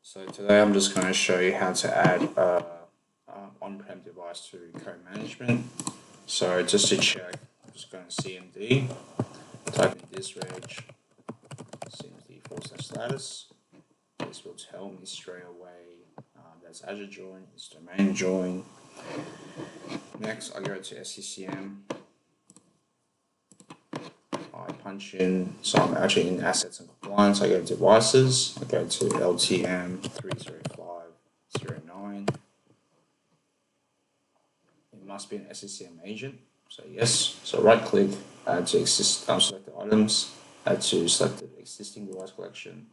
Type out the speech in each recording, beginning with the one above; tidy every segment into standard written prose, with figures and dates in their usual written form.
So today I'm just going to show you how to add on-prem device to code management. So just to check, I'm just going to CMD, type in disreg, cmd/status. This will tell me straight away that's Azure join, it's domain join. Next I go to SCCM, I punch in, so I'm actually in assets and compliance, I go to devices, I go to LTM 30509. It must be an SCCM agent, so yes. So right click, add to selected items, add to selected existing device collection.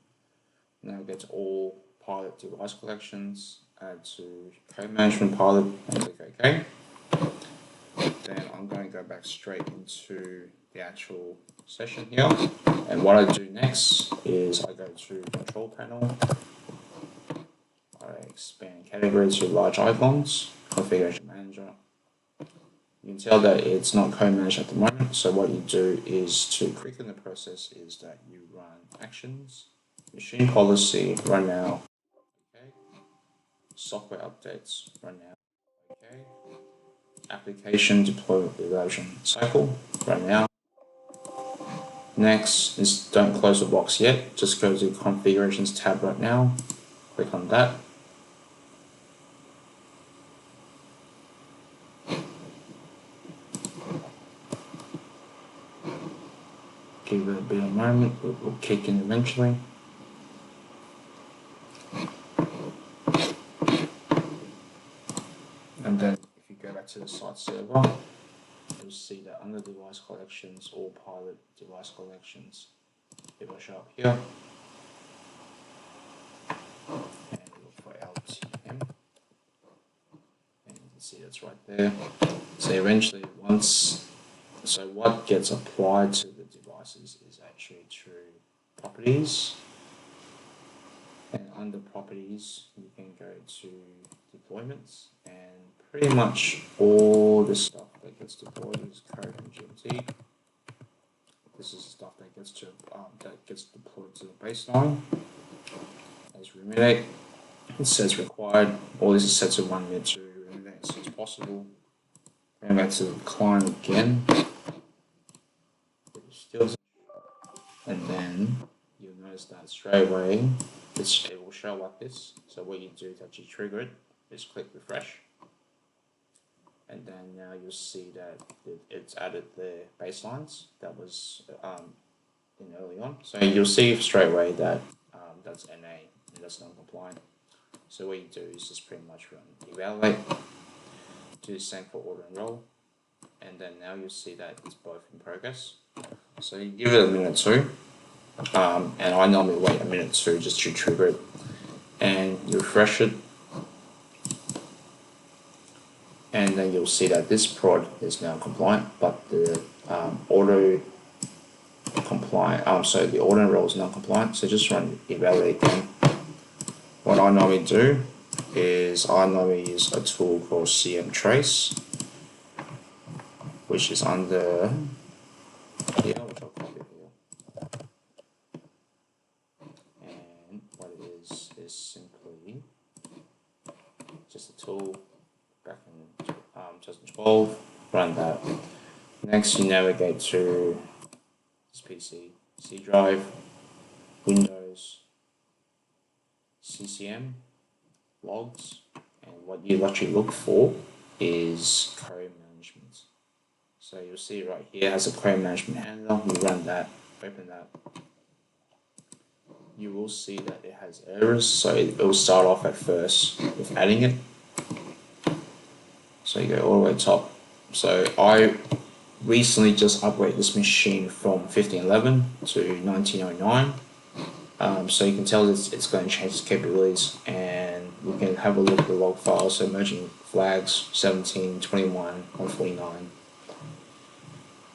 Now get all pilot device collections, add to code management pilot, and click OK. Then I'm going to go back straight into the actual session here. And what I do next is I go to control panel, I expand categories to large icons, configuration manager. You can tell that it's not code managed at the moment, so what you do is to quicken the process is that you run actions, machine policy, run now, okay. Software updates, run now, okay. Application deployment evaluation cycle, run now. Next is don't close the box yet, just go to configurations tab right now, click on that. Give it a bit of a moment, it will kick in eventually. And then if you go back to the site server, you'll see that under device collections, all pilot device collections, it will show up here. And look for LTM. And you can see that's right there. So eventually so what gets applied to the devices is actually through properties. And under properties, you can go to deployments, and pretty much all the stuff that gets deployed is code and GMT. This is stuff that gets deployed to the baseline. As ruminate, it says required. All this is set to 1 minute to ruminate as soon as possible. Going back to the client again. And then you'll notice that straight away it will show like this. So what you do to actually trigger it is click refresh, and then now you'll see that it's added the baselines that was in early on. So you'll see straight away that that's NA and that's non-compliant. So what you do is just pretty much run evaluate, do the same for order and roll, and then now you'll see that it's both in progress. So you give it a minute too, and I normally wait a minute too just to trigger it, and you refresh it, and then you'll see that this prod is now compliant, but the auto compliant, so the auto enroll is not compliant. So just run evaluate again. What I normally do is I normally use a tool called CM Trace, which is under here, which I'll copy here. And what it is simply just a tool back in 2012. Run that. Next, you navigate to this PC, C drive, Windows, CCM, logs, and what you actually look for is code management. So you'll see right here has a code management handler. You run that, open that. You will see that it has errors, so it will start off at first with adding it. So you go all the way top. So I recently just upgraded this machine from 1511 to 1909. So you can tell it's going to change its capabilities, and we can have a look at the log files. So merging flags 17, 21, 149.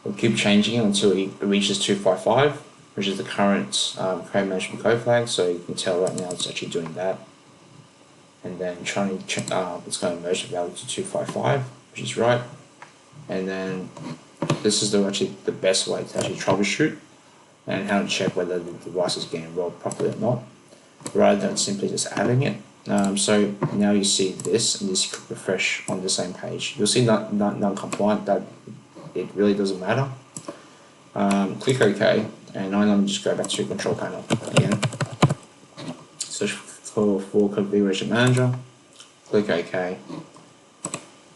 We'll keep changing it until it reaches 255, which is the current code management code flag. So you can tell right now it's actually doing that. And then it's going to merge the value to 255, which is right. And then this is actually the best way to actually troubleshoot and how to check whether the device is getting rolled properly or not. rather than simply just adding it. So now you see this, and this could refresh on the same page. You'll see non-compliant, that it really doesn't matter. Click OK, and I'm just go back to control panel again. Search for configuration manager, click OK,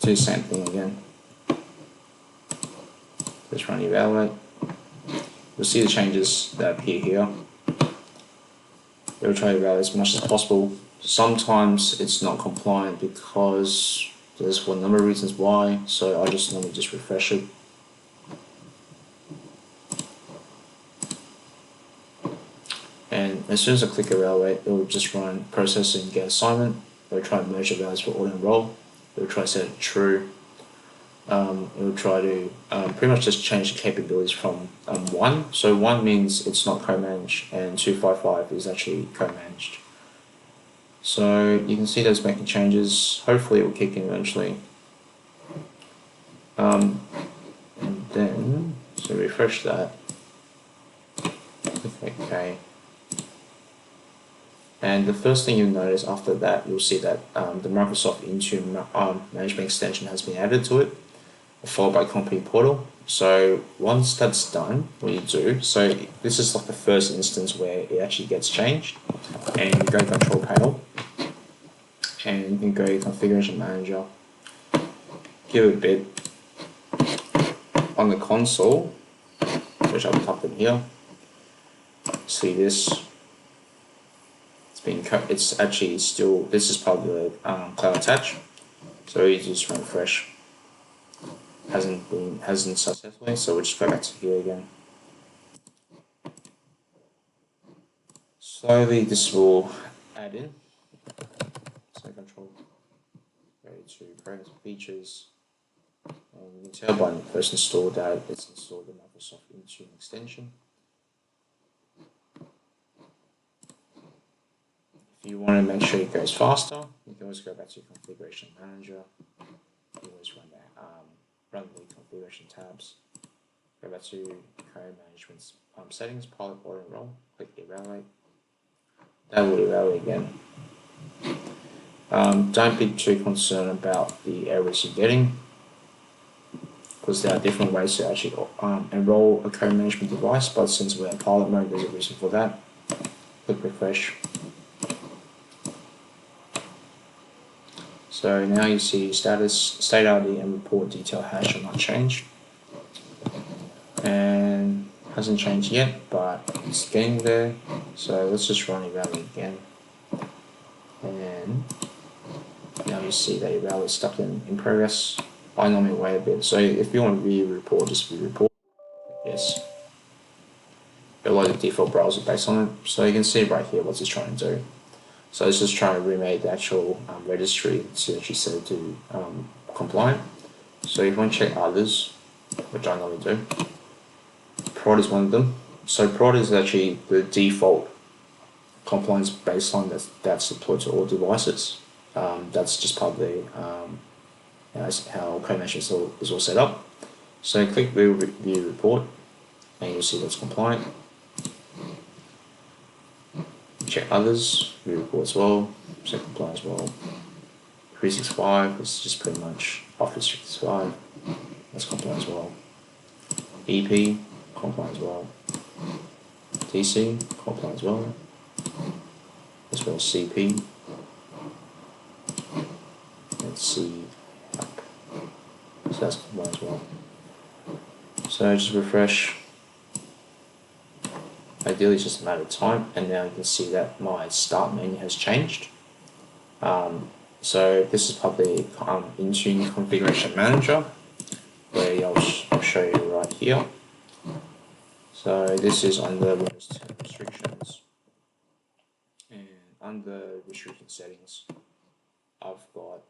do the same thing again. Let's run evaluate. You'll see the changes that appear here. We'll try to evaluate as much as possible. Sometimes it's not compliant because there's for a number of reasons why, so I just normally just refresh it. And as soon as I click evaluate, it will just run processing get assignment. It will try to merge the values for auto enroll. It will try to set it true. It will try to pretty much just change the capabilities from 1. So 1 means it's not co-managed, and 255 is actually co-managed. So you can see that it's making changes. Hopefully it will kick in eventually. And then, so refresh that. Okay. And the first thing you'll notice after that, you'll see that the Microsoft Intune management extension has been added to it, followed by Company Portal. So once that's done, what you do, so this is like the first instance where it actually gets changed, and you go control panel, and you can go configuration manager, give it a bit. On the console, which I'll type in here, see this. It's actually still, this is part of the cloud attach, so you just run fresh. Hasn't successfully, so we'll just go back to here again. Slowly this will add in. So control, go to programs and features, and you can tell by the first install that it's installed the Microsoft Intune extension. If you want to make sure it goes faster, you can always go back to configuration manager. You always run the configuration tabs. Go back to code management settings, pilot auto enroll, click evaluate. That will evaluate again. Don't be too concerned about the errors you're getting, because there are different ways to actually enroll a code management device, but since we're in pilot mode, there's a reason for that. Click refresh. So now you see status, state ID, and report detail hash are not changed. And hasn't changed yet, but it's getting there. So let's just run evaluate again. And now you see that evaluate is stuck in progress. I normally wait a bit. So if you want to view report, just view report. Yes. It'll load the default browser based on it. So you can see right here what it's trying to do. So it's just trying to remake the actual registry to actually set it to compliant. So if you want to check others, which I normally do, prod is one of them. So prod is actually the default compliance baseline that's deployed to all devices. That's just part of the how co-management is all set up. So click view report, and you'll see that's compliant. Check others, view report as well, so compliant as well. 365 is just pretty much Office 365, that's compliant as well. EP, compliant as well. TC, compliant as well. As well as CP. Let's see. So that's compliant as well. So just refresh. Ideally it's just a matter of time, and now you can see that my start menu has changed. So this is probably Intune Configuration Manager, where I'll show you right here. So this is under Windows 10 restrictions, and under restriction settings, I've got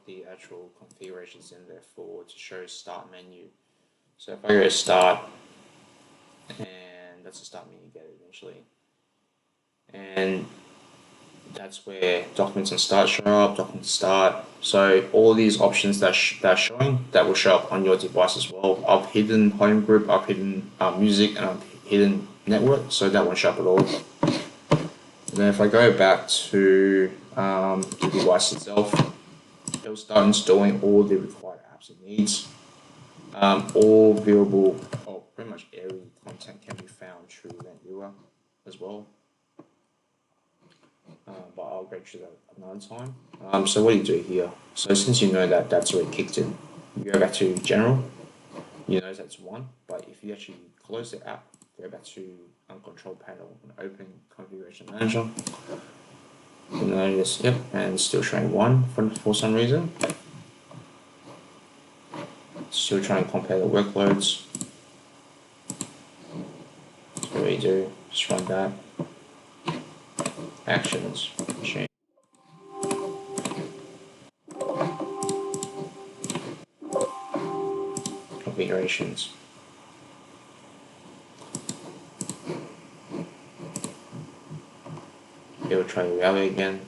the actual configurations in there to show start menu. So if I go to start, and that's the start menu you get eventually, and that's where documents and start show up, documents start. So all these options that are showing, that will show up on your device as well. I've hidden home group, I've hidden music, and I've hidden network, so that won't show up at all. And then if I go back to the device itself, it will start installing all the required apps it needs. All viewable, or pretty much every content can be found through Viewer as well. But I'll go through that another time. So what do you do here? So since you know that that's already kicked in, you go back to General. You notice that's one, but if you actually close the app, go back to Control Panel and open Configuration Manager. You notice, yep, and still showing one for some reason. Still trying to compare the workloads. So what we do, just run that. Actions, change. Configurations. It will try to evaluate again.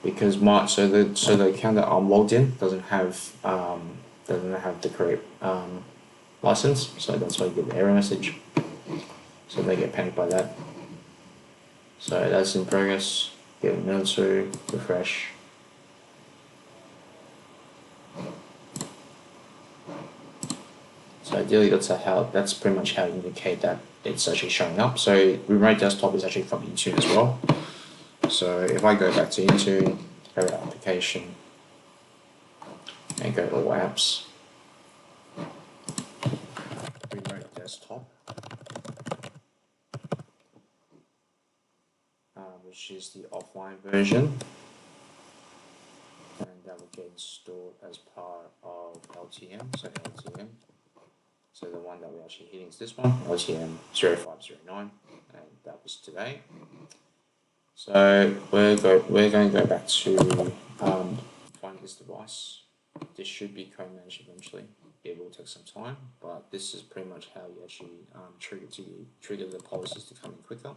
Because the account that I'm logged in doesn't have the correct license, so that's why you get the error message. So they get panicked by that. So that's in progress. Give it a minute or two, refresh. So ideally that's pretty much how you indicate that it's actually showing up. So Remote Desktop is actually from Intune as well. So if I go back to Intune, go to Application, and go to All Apps, Remote Desktop, which is the offline version, and that will get installed as part of LTM. So the one that we're actually hitting is this one, LTM 0509, and that was today. So we're going to go back to find this device. This should be co-managed eventually. It will take some time, but this is pretty much how you actually trigger the policies to come in quicker.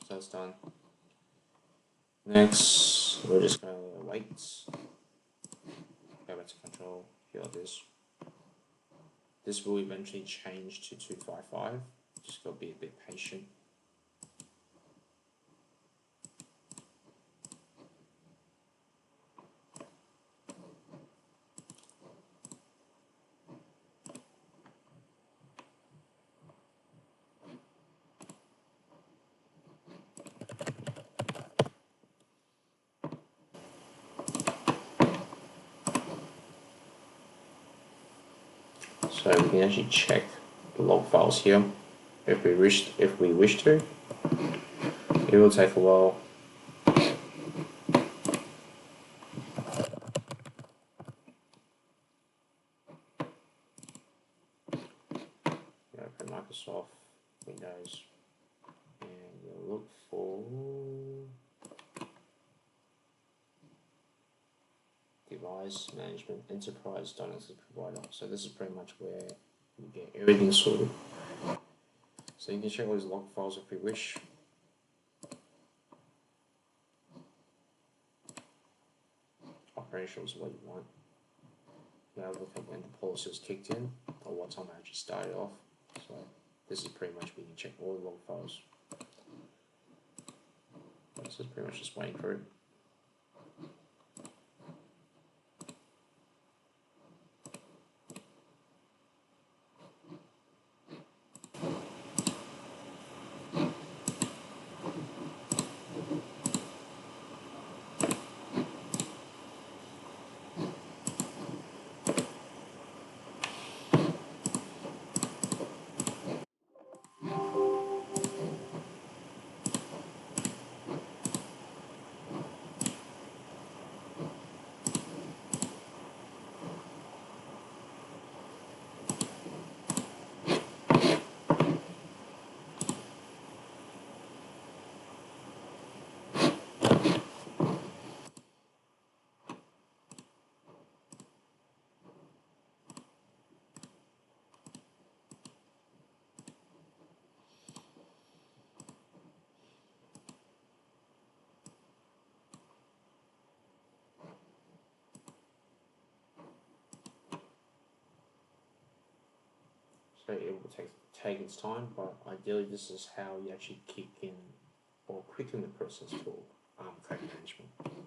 So that's done. Next, we're just going to wait. Go back to control, here this. This will eventually change to 255. Just got to be a bit patient. So we can actually check the log files here if we wish to. It will take a while. Open Microsoft, Windows, and you'll look for Device Management Enterprise Dynamics Provider. So this is pretty much where you get everything sorted. So you can check all these log files if you wish. Operational is what you want. Now look at when the policy was kicked in or what time I actually started off. So this is pretty much where you can check all the log files. This is pretty much just waiting for it. So it will take its time, but ideally this is how you actually kick in or quicken the process for credit management.